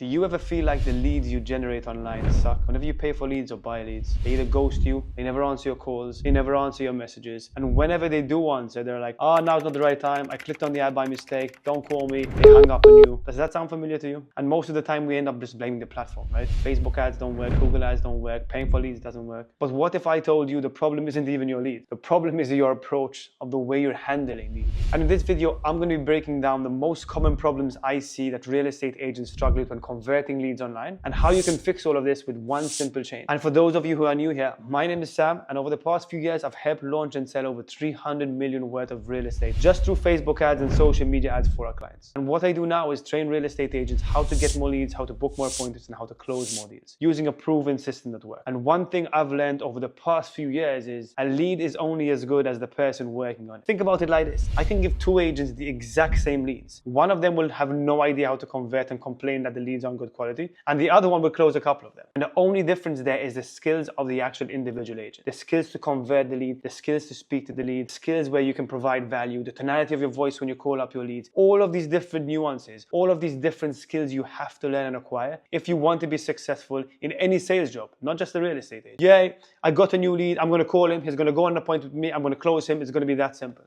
Do you ever feel like the leads you generate online suck? Whenever you pay for leads or buy leads, they either ghost you, they never answer your calls, they never answer your messages, and whenever they do answer, they're like, oh, now's not the right time, I clicked on the ad by mistake, don't call me, they hung up on you. Does that sound familiar to you? And most of the time we end up just blaming the platform, right? Facebook ads don't work, Google ads don't work, paying for leads doesn't work. But what if I told you the problem isn't even your lead? The problem is your approach of the way you're handling these. And in this video, I'm going to be breaking down the most common problems I see that real estate agents struggle with when converting leads online, and how you can fix all of this with one simple change. And for those of you who are new here, my name is Sam, and over the past few years, I've helped launch and sell over 300 million worth of real estate just through Facebook ads and social media ads for our clients. And what I do now is train real estate agents how to get more leads, how to book more appointments, and how to close more deals using a proven system that works. And one thing I've learned over the past few years is a lead is only as good as the person working on it. Think about it like this. I can give two agents the exact same leads. One of them will have no idea how to convert and complain that the leads aren't good quality, and the other one will close a couple of them. And the only difference there is the skills of the actual individual agent. The skills to convert the lead, the skills to speak to the lead, skills where you can provide value, the tonality of your voice when you call up your leads. All of these different nuances, all of these different skills you have to learn and acquire if you want to be successful in any sales job, not just the real estate agent. Yeah, I got a new lead, I'm going to call him, he's going to go on an appointment with me, I'm going to close him, it's going to be that simple.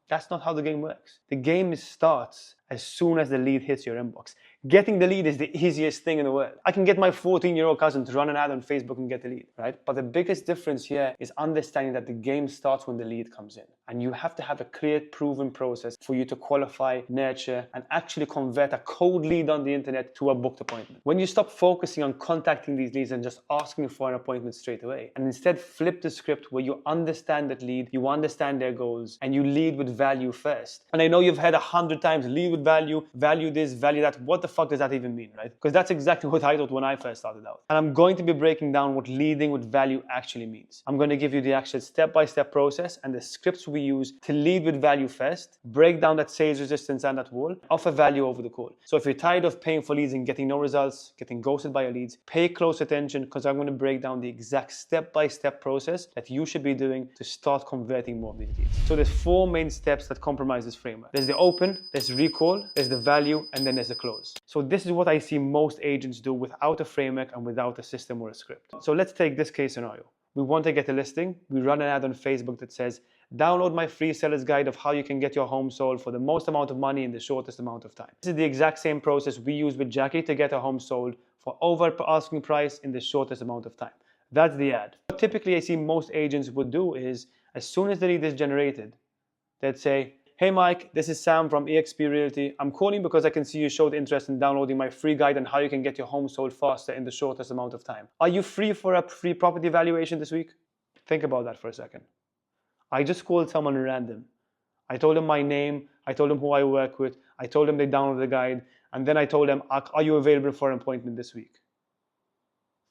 That's not how the game works. The game starts as soon as the lead hits your inbox. Getting the lead is the easiest thing in the world. I can get my 14-year-old cousin to run an ad on Facebook and get the lead, right? But the biggest difference here is understanding that the game starts when the lead comes in. And you have to have a clear, proven process for you to qualify, nurture, and actually convert a cold lead on the internet to a booked appointment. When you stop focusing on contacting these leads and just asking for an appointment straight away, and instead flip the script where you understand that lead, you understand their goals, and you lead with value first. And I know you've heard 100 times, lead with value, value this, value that. What the fuck does that even mean, right? Because that's exactly what I thought when I first started out. And I'm going to be breaking down what leading with value actually means. I'm going to give you the actual step-by-step process and the scripts we use to lead with value first, break down that sales resistance and that wall, offer value over the call. So if you're tired of paying for leads and getting no results, getting ghosted by your leads, pay close attention, because I'm going to break down the exact step-by-step process that you should be doing to start converting more of these leads. So there's four main steps that comprise this framework. There's the open, there's recall, there's the value, and then there's the close. So this is what I see most agents do without a framework and without a system or a script. So let's take this case scenario. We want to get a listing. We run an ad on Facebook that says, download my free seller's guide of how you can get your home sold for the most amount of money in the shortest amount of time. This is the exact same process we use with Jackie to get her home sold for over asking price in the shortest amount of time. That's the ad. What typically I see most agents would do is, as soon as the lead is generated, they'd say, hey Mike, this is Sam from eXp Realty. I'm calling because I can see you showed interest in downloading my free guide on how you can get your home sold faster in the shortest amount of time. Are you free for a free property valuation this week? Think about that for a second. I just called someone random. I told them my name, I told them who I work with, I told them they download the guide, and then I told them, are you available for an appointment this week?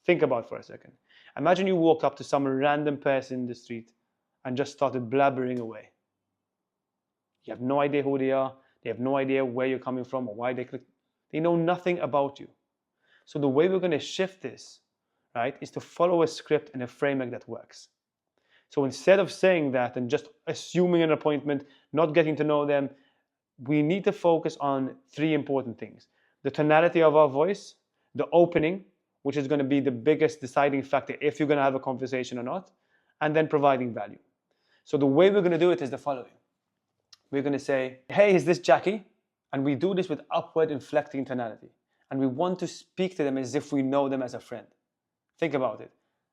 Think about it for a second. Imagine you walk up to some random person in the street and just started blabbering away. You have no idea who they are. They have no idea where you're coming from or why they clicked. They know nothing about you. So the way we're going to shift this, right, is to follow a script and a framework that works. So instead of saying that and just assuming an appointment, not getting to know them, we need to focus on three important things. The tonality of our voice, the opening, which is going to be the biggest deciding factor if you're going to have a conversation or not, and then providing value. So the way we're going to do it is the following. We're going to say, hey, is this Jackie? And we do this with upward inflecting tonality. And we want to speak to them as if we know them as a friend. Think about it.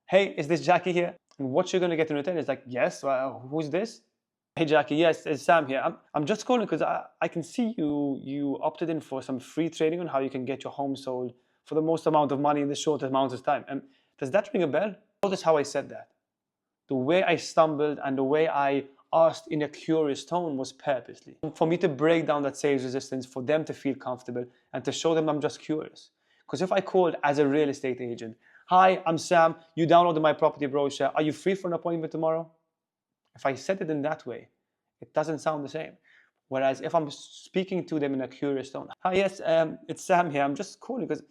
Hey, is this Jackie here? And what you're going to get in return is like, yes, who's this? Hey Jackie, yes, it's Sam here. I'm just calling because I can see you opted in for some free training on how you can get your home sold for the most amount of money in the shortest amount of time. And does that ring a bell? Notice how I said that. The way I stumbled and the way I asked in a curious tone was purposely. For me to break down that sales resistance, for them to feel comfortable and to show them I'm just curious. Because if I called as a real estate agent, hi, I'm Sam, you downloaded my property brochure, are you free for an appointment tomorrow? If I said it in that way, it doesn't sound the same. Whereas if I'm speaking to them in a curious tone, hi, yes, it's Sam here, I'm just calling because I'm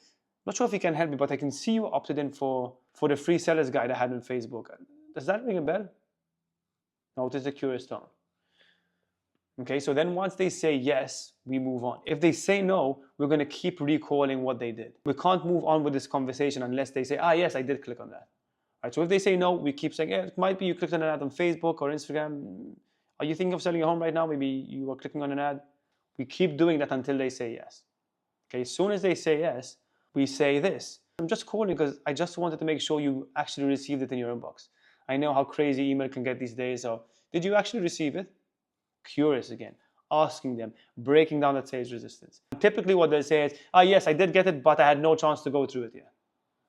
not sure if you can help me, but I can see you opted in for the free seller's guide I had on Facebook. Does that ring a bell? Notice the curious tone. Okay, so then once they say yes, we move on. If they say no, we're going to keep recalling what they did. We can't move on with this conversation unless they say, yes, I did click on that. Right, so if they say no, we keep saying, yeah, it might be you clicked on an ad on Facebook or Instagram. Are you thinking of selling your home right now? Maybe you are clicking on an ad. We keep doing that until they say yes. Okay, as soon as they say yes, we say this. I'm just calling because I just wanted to make sure you actually received it in your inbox. I know how crazy email can get these days, so did you actually receive it? Curious again, asking them, breaking down that sales resistance. Typically what they'll say is, yes, I did get it, but I had no chance to go through it yet.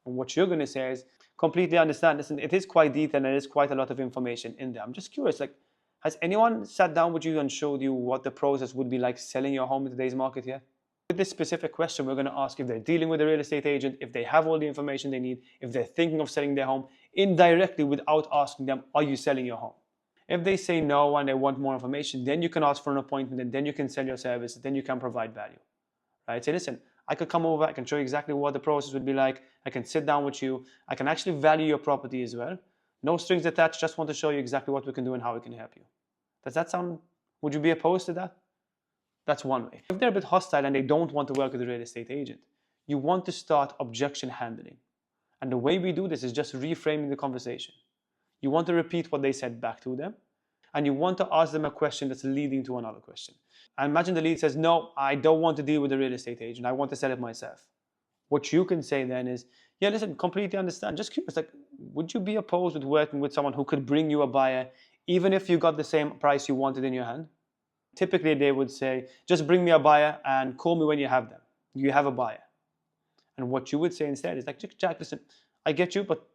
And what you're going to say is, completely understand, listen, it is quite detailed and it is quite a lot of information in there. I'm just curious, like, has anyone sat down with you and showed you what the process would be like selling your home in today's market yet? With this specific question, we're going to ask if they're dealing with a real estate agent, if they have all the information they need, if they're thinking of selling their home indirectly without asking them, are you selling your home? If they say no and they want more information, then you can ask for an appointment and then you can sell your service, then you can provide value. Right? Say, listen, I could come over, I can show you exactly what the process would be like, I can sit down with you, I can actually value your property as well. No strings attached, just want to show you exactly what we can do and how we can help you. Does that sound, would you be opposed to that? That's one way. If they're a bit hostile and they don't want to work with a real estate agent, you want to start objection handling. And the way we do this is just reframing the conversation. You want to repeat what they said back to them, and you want to ask them a question that's leading to another question. And imagine the lead says, no, I don't want to deal with a real estate agent. I want to sell it myself. What you can say then is, yeah, listen, completely understand. Just curious, like, would you be opposed with working with someone who could bring you a buyer, even if you got the same price you wanted in your hand? Typically, they would say, just bring me a buyer and call me when you have them. You have a buyer. And what you would say instead is like, Jack, listen, I get you, but...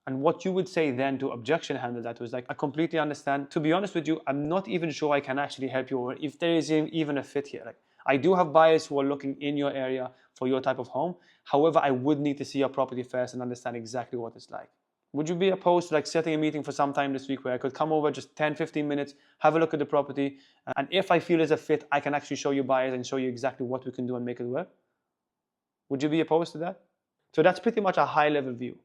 And what you would say then to objection handle that was like, I completely understand. To be honest with you, I'm not even sure I can actually help you, or if there is even a fit here. Like, I do have buyers who are looking in your area for your type of home. However, I would need to see your property first and understand exactly what it's like. Would you be opposed to like setting a meeting for some time this week where I could come over just 10-15 minutes, have a look at the property, and if I feel it's a fit, I can actually show you buyers and show you exactly what we can do and make it work? Would you be opposed to that? So that's pretty much a high-level view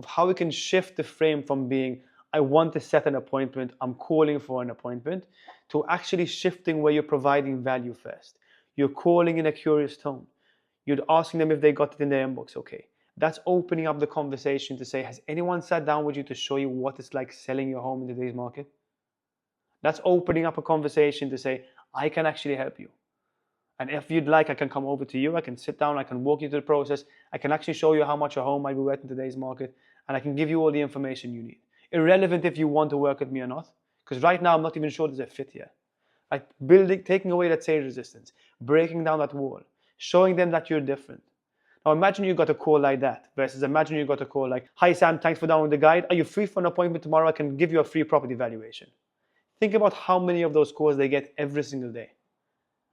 of how we can shift the frame from being, I want to set an appointment, I'm calling for an appointment, to actually shifting where you're providing value first. You're calling in a curious tone. You're asking them if they got it in their inbox, okay. That's opening up the conversation to say, has anyone sat down with you to show you what it's like selling your home in today's market? That's opening up a conversation to say, I can actually help you. And if you'd like, I can come over to you, I can sit down, I can walk you through the process, I can actually show you how much your home might be worth in today's market, and I can give you all the information you need. Irrelevant if you want to work with me or not, because right now I'm not even sure there's a fit here. Like taking away that sales resistance, breaking down that wall, showing them that you're different. Now imagine you got a call like that, versus imagine you got a call like, hi Sam, thanks for downloading the guide. Are you free for an appointment tomorrow? I can give you a free property valuation. Think about how many of those calls they get every single day.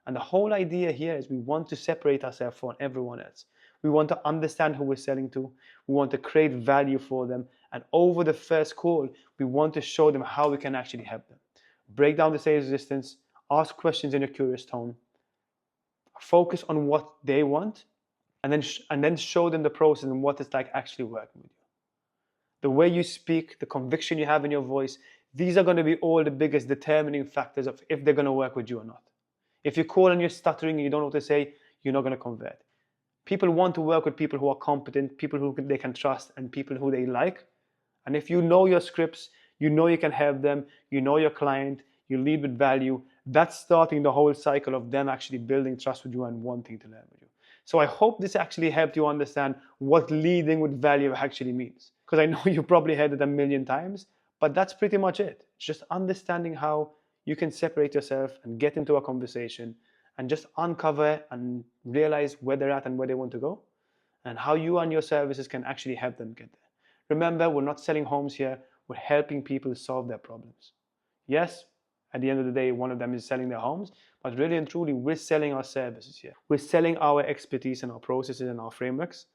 And the whole idea here is we want to separate ourselves from everyone else. We want to understand who we're selling to. We want to create value for them. And over the first call, we want to show them how we can actually help them. Break down the sales resistance, ask questions in a curious tone, focus on what they want, and then show them the process and what it's like actually working with you. The way you speak, the conviction you have in your voice, these are going to be all the biggest determining factors of if they're going to work with you or not. If you call and you're stuttering and you don't know what to say, you're not going to convert. People want to work with people who are competent, people who they can trust, and people who they like. And if you know your scripts, you know you can help them, you know your client, you lead with value, that's starting the whole cycle of them actually building trust with you and wanting to learn with you. So I hope this actually helped you understand what leading with value actually means. Because I know you probably heard it a million times, but that's pretty much it. It's just understanding how you can separate yourself and get into a conversation and just uncover and realize where they're at and where they want to go, and how you and your services can actually help them get there. Remember, we're not selling homes here, we're helping people solve their problems. Yes, at the end of the day, one of them is selling their homes, but really and truly, we're selling our services here. We're selling our expertise and our processes and our frameworks,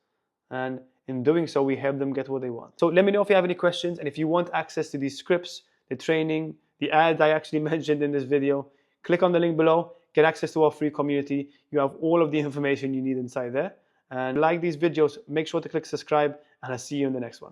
and in doing so, we help them get what they want. So let me know if you have any questions, and if you want access to these scripts, the training, the ads I actually mentioned in this video, click on the link below, get access to our free community. You have all of the information you need inside there. And like these videos, make sure to click subscribe, and I'll see you in the next one.